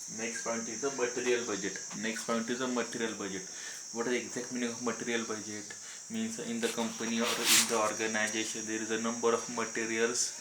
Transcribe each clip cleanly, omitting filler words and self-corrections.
Next point is the material budget. Next point is the material budget. What is the exact meaning of material budget? Means in the company or in the organization there is a number of materials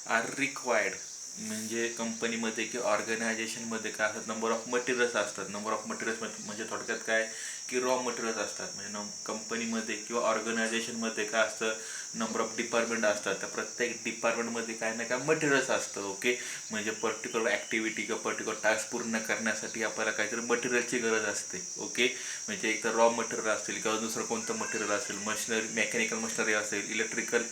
are required. म्हणजे कंपनीमध्ये किंवा ऑर्गनायझेशनमध्ये काय असतात, number of materials असतात. Number of materials म्हणजे थोडक्यात काय की रॉ मटेरियल्स असतात. म्हणजे कंपनीमध्ये किंवा ऑर्गनायझेशनमध्ये काय असतं, नंबर ऑफ डिपार्टमेंट असतात. त्या प्रत्येक डिपार्टमेंटमध्ये काय ना काय मटेरियल्स असतं. ओके, म्हणजे पर्टिक्युलर ॲक्टिव्हिटी किंवा पर्टिक्युलर टास्क पूर्ण करण्यासाठी आपल्याला काहीतरी मटेरियलची गरज असते. ओके, म्हणजे एक तर रॉ मटेरियल असेल किंवा दुसरं कोणतं मटेरियल असेल, मशिनरी मेकॅनिकल मशिनरी असेल, इलेक्ट्रिकल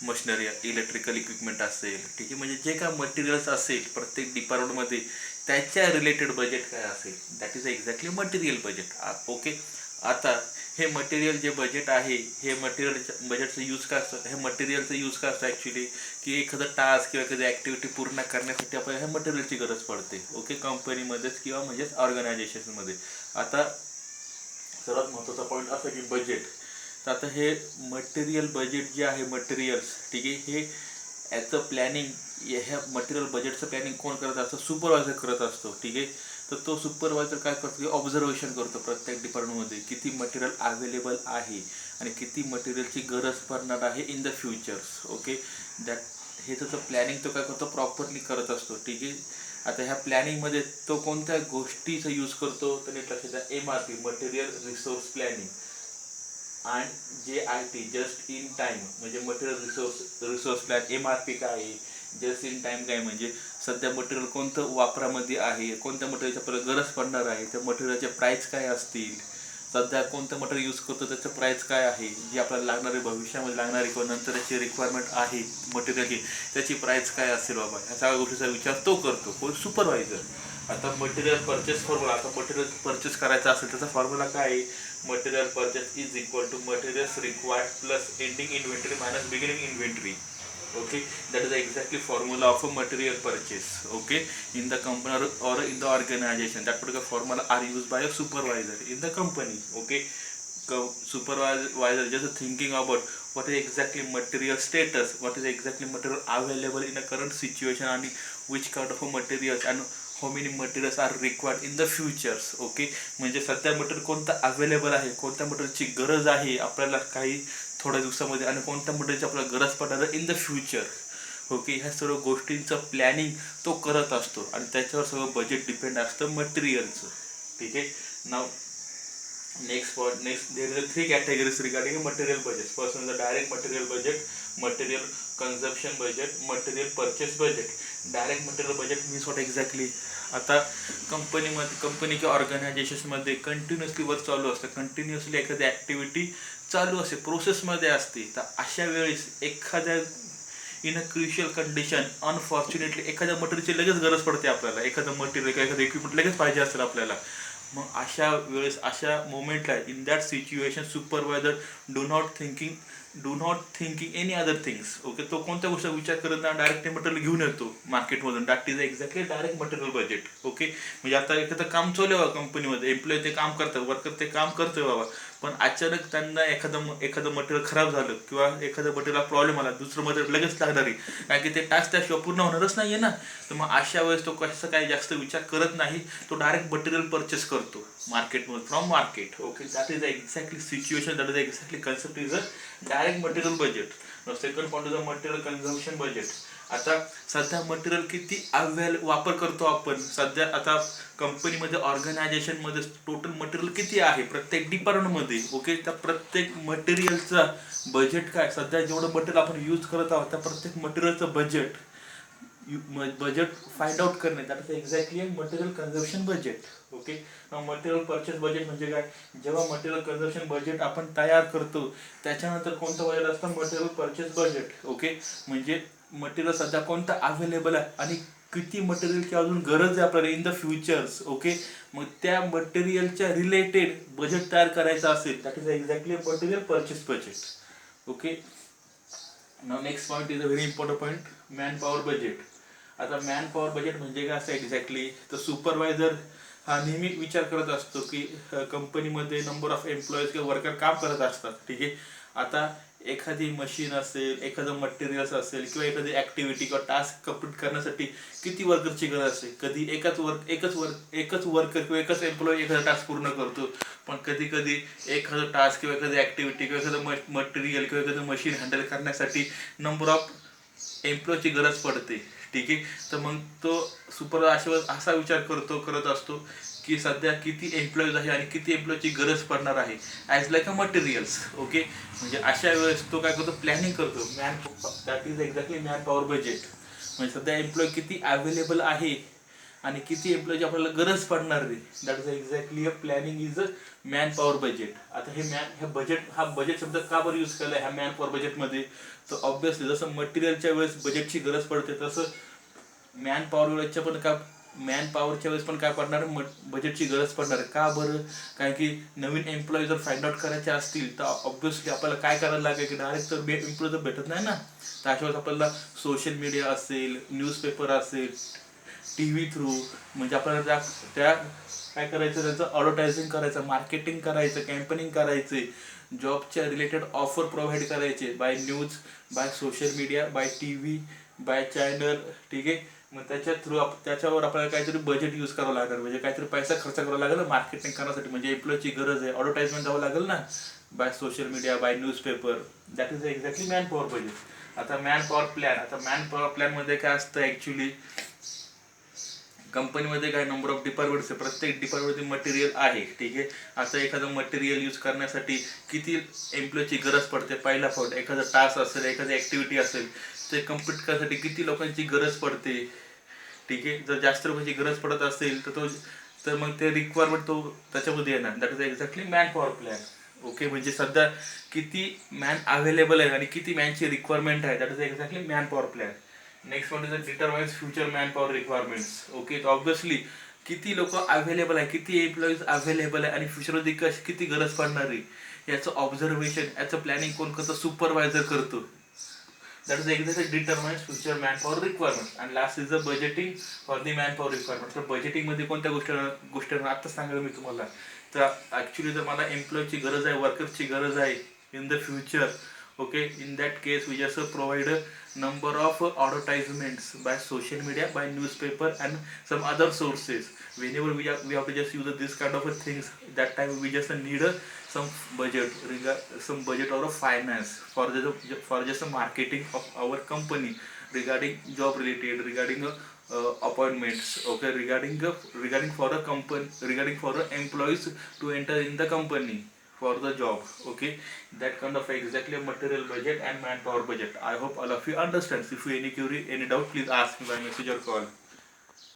मशिनरी इलेक्ट्रिकल इक्विपमेंट असेल. ठीक आहे, म्हणजे जे काय मटेरियल्स असेल प्रत्येक डिपार्टमेंटमध्ये त्याच्या रिलेटेड बजेट काय असेल, that is exactly material budget. Okay, आता हे मटेरियल जे बजेट आहे, हे मटेरियल बजेटचं यूज काय असतं, हे मटेरियलचं यूज काय असतं ॲक्च्युली की एखादं टास्क किंवा एखादी ॲक्टिव्हिटी पूर्ण करण्यासाठी आपल्याला ह्या मटेरियलची गरज पडते. ओके, कंपनीमध्येच किंवा म्हणजेच ऑर्गनायझेशनमध्ये. आता सर्वात महत्त्वाचा पॉईंट असा की बजेट. तर आता हे मटेरियल बजेट जे आहे मटेरियल्स, ठीक आहे, हे ॲचं प्लॅनिंग, ह्या मटेरियल बजेटचं प्लॅनिंग कोण करत असतं, सुपरवायझर करत असतो. ठीक आहे, तर तो सुपरवायझर काय करतो की ऑब्झर्वेशन करतो प्रत्येक डिपार्टमेंटमध्ये किती मटेरियल अवेलेबल आहे आणि किती मटेरियलची गरज पडणार आहे in the futures. Okay, that हे त्याचं प्लॅनिंग तो काय करतो, प्रॉपरली करत असतो. ठीक आहे, आता ह्या प्लॅनिंगमध्ये तो कोणत्या गोष्टीचा यूज करतो तर नीट लक्षात द्या, MRP मटेरियल रिसोर्स प्लॅनिंग आणि JIT जस्ट इन टाईम म्हणजे मटेरियल रिसोर्स प्लॅन. MRP काय आहे, जस्ट इन टाईम काय म्हणजे सध्या मटेरियल कोणतं वापरामध्ये आहे, कोणत्या मटेरियलची आपल्याला गरज पडणार आहे, त्या मटेरियलचे प्राईस काय असतील, सध्या कोणतं मटेरियल यूज करतो त्याचं प्राईस काय आहे, जी आपल्याला लागणारी भविष्यामध्ये लागणारी किंवा नंतर त्याची रिक्वायरमेंट आहे मटेरियलची त्याची प्राईस काय असेल बाबा, ह्या सगळ्या गोष्टीचा विचार तो करतो कोण, सुपरवायझर. आता मटेरियल परचेस फॉर्म्युला, आता मटेरियल परचेस करायचं असेल त्याचा फॉर्म्युला काय आहे, material purchase is equal to materials required plus ending inventory minus beginning inventory. Okay, that is the exactly formula of a material purchase. Okay, in the company or in the organization, that particular formula are used by a supervisor in the company. Okay, supervisor just thinking about what is exactly material status, what is exactly material available in a current situation and which kind of a materials and how many materials are required in the futures. Okay, म्हणजे सध्या material कोणतं available आहे, कोणत्या मटेरियलची गरज आहे आपल्याला काही थोड्या दिवसामध्ये आणि कोणत्या मटेरियलची आपल्याला गरज पडणार इन द फ्युचर. ओके, ह्या सर्व गोष्टींचं प्लॅनिंग तो करत असतो आणि त्याच्यावर सगळं बजेट डिपेंड असतं मटेरियलचं. ठीक आहे, नाव next point, next there is 3 categories regarding material budget. First is the direct material budget, material consumption budget, material purchase budget. Direct material budget means what exactly, आता कंपनी किंवा ऑर्गनायझेशनमध्ये कंटिन्युअसली वर्क चालू असतं, कंटिन्युअसली एखादी activity चालू असते, प्रोसेसमध्ये असते. तर अशा वेळेस एखाद्या in a crucial condition unfortunately एखाद्या मटेरियलची लगेच गरज पडते आपल्याला, एखादं मटेरियल किंवा एखादं इक्विपमेंट लगेच पाहिजे असेल आपल्याला. मग अशा वेळेस अशा मोमेंटला in that situation supervisor do not thinking any other things. Okay, तो कोणत्या गोष्टी विचार करत नाही, डायरेक्ट मटेरियल घेऊन येतो मार्केटमधून. That is exactly direct material budget. Okay, म्हणजे आता एखादं काम चालू आहे कंपनीमध्ये, एम्प्लॉई ते काम करतात, वर्कर ते काम करतोय बाबा, पण अचानक त्यांना एखादं मटेरियल खराब झालं किंवा एखादं मटेरियलला प्रॉब्लेम आला, दुसरं मटेरियल लगेच लागणार आहे, कारण की ते टास्क त्याशिवाय पूर्ण होणारच नाही आहे ना. तर मग अशा वेळेस तो कसं काही जास्त विचार करत नाही, तो डायरेक्ट मटेरियल परचेस करतो मार्केटमध्ये from market. Okay, that is exactly situation, that is exactly concept is a direct material budget. Second point is a material consumption budget. आता सध्या मटेरियल किती वापर करतो आपण सध्या, आता कंपनीमध्ये ऑर्गनायझेशनमध्ये टोटल मटेरियल किती आहे प्रत्येक डिपार्टमेंटमध्ये. ओके, त्या प्रत्येक मटेरियलचा बजेट काय, सध्या जेवढं मटेरियल आपण यूज करत आहोत त्या प्रत्येक मटेरियलचं बजेट फाइंड आउट करणे, that is exactly material consumption budget. Okay, material purchase budget म्हणजे काय, जेव्हा मटेरियल कन्झम्पशन बजेट आपण तयार करतो त्याच्यानंतर कोणतं बजेट असतं, मटेरियल परचेस बजेट. ओके, म्हणजे मटेरियल सध्या कोणतं अवेलेबल आहे आणि किती मटेरियलची अजून गरज आहे आपल्याला इन द फ्युचर्स. ओके, मग त्या मटेरियलच्या रिलेटेड बजेट तयार करायचं असेल, that is exactly material purchase budget. Okay, now next point is a very important point, man power budget. आता मॅन पॉवर बजेट म्हणजे काय असं एक्झॅक्टली, तर सुपरवायझर हा नेहमी विचार करत असतो की कंपनीमध्ये नंबर ऑफ एम्प्लॉईज किंवा वर्कर काम करत असतात. ठीक आहे, आता एखादी मशीन असेल, एखादं मटेरियल्स असेल किंवा एखादी ऍक्टिव्हिटी किंवा टास्क कंप्लीट करण्यासाठी किती वर्करची गरज असते. कधी एकच वर्कर किंवा एकच एम्प्लॉई एखादा टास्क पूर्ण करतो, पण कधी कधी एखादं टास्क किंवा एखादी ऍक्टिव्हिटी किंवा एखादं मटेरियल किंवा एखादं मशीन हँडल करण्यासाठी नंबर ऑफ एम्प्लॉयची गरज पडते. ठीक आहे. तर मग तो सुपरवायझर असा विचार करत असतो की सध्या किती एम्प्लॉईज आहे आणि किती एम्प्लॉयची गरज पडणार आहे as like a materials. Okay. म्हणजे अशा वेळेस तो काय करतो, प्लॅनिंग करतो. That is exactly man power budget. म्हणजे सध्या एम्प्लॉय किती अवेलेबल आहे आणि किती एम्प्लॉयची आपल्याला गरज पडणार नाही. That is exactly a planning is a man power budget. आता हा बजेट शब्द का बरं यूज केला ह्या मॅन पॉवर बजेटमध्ये, तर ऑब्व्हियसली जसं मटेरियलच्या वेळेस बजेटची गरज पडते तसं मॅन पॉवरच्या वेळेस पण काय पडणार, बजेटची गरज पडणार. का बरं? कारण की नवीन एम्प्लॉई जर फाइंड आउट करायचे असतील तर ऑब्व्हियसली आपल्याला काय करायला लागेल की डायरेक्ट तर एम्प्लॉई तर भेटत नाही ना. तर अशा वेळेस आपल्याला सोशल मीडिया असेल, न्यूजपेपर असेल, टी व्ही थ्रू म्हणजे आपल्याला त्या काय करायचं, त्याचं ॲडव्हर्टायझिंग करायचं, मार्केटिंग करायचं, कॅम्पेनिंग करायचे, जॉबच्या रिलेटेड ऑफर प्रोव्हाइड करायचे by news, by social media, by T V, by channel. ठीक आहे. मग त्याच्यावर आपल्याला काहीतरी बजेट यूज करावं लागेल, म्हणजे काहीतरी पैसा खर्च करावा लागेल ना मार्केटिंग करण्यासाठी. म्हणजे एम्प्लॉयची गरज आहे, ॲडव्हर्टाइजमेंट द्यावं लागेल ना by social media, by newspaper. That is exactly man power budget. आता मॅन पॉवर प्लॅनमध्ये काय असतं ॲक्च्युली, कंपनीमध्ये काय नंबर ऑफ डिपार्टमेंट्स आहे, प्रत्येक डिपार्टमेंटमध्ये मटेरियल आहे. ठीक आहे. आता एखादं मटेरियल यूज करण्यासाठी किती एम्प्लॉयची गरज पडते, पहिला पॉईंट. एखादा टास्क असेल, एखादी ॲक्टिव्हिटी असेल, ते कम्प्लीट करण्यासाठी किती लोकांची गरज पडते. ठीक आहे. जर जास्त लोकांची गरज पडत असेल तर मग ते रिक्वायरमेंट तो त्याच्यामध्ये येणार. That is exactly man power plan. Okay. म्हणजे सध्या किती मॅन अवेलेबल आहे आणि किती मॅनची रिक्वायरमेंट आहे, that is exactly man power plan. Next one is a determines future man power requirements. Okay. तर ऑब्व्हियसली किती लोक अवेलेबल आहे, किती एम्प्लॉईज अवेलेबल आहे आणि फ्युचरमध्ये किती गरज पडणार आहे याचं ऑब्झर्वेशन, याचं प्लॅनिंग कोण करतं, सुपरवायझर करतो. That is exactly determines future man power requirement. And last is the budgeting for the man power requirement. तर बजेटिंगमध्ये कोणत्या गोष्टींना आत्ता सांगायला मी तुम्हाला, तर ॲक्च्युली जर मला एम्प्लॉयची गरज आहे, वर्करची गरज आहे in the future. Okay, in that case we just provide a number of advertisements by social media, by newspaper and some other sources. Whenever we have to just use this kind of things, that time we just need some budget or a finance for just a marketing of our company regarding job related, regarding appointments. Okay, regarding for a company, regarding for employees to enter in the company for the job. Okay, that kind of exactly a material budget and manpower budget. I hope all of you understand. If you any query, any doubt, please ask me by message or call.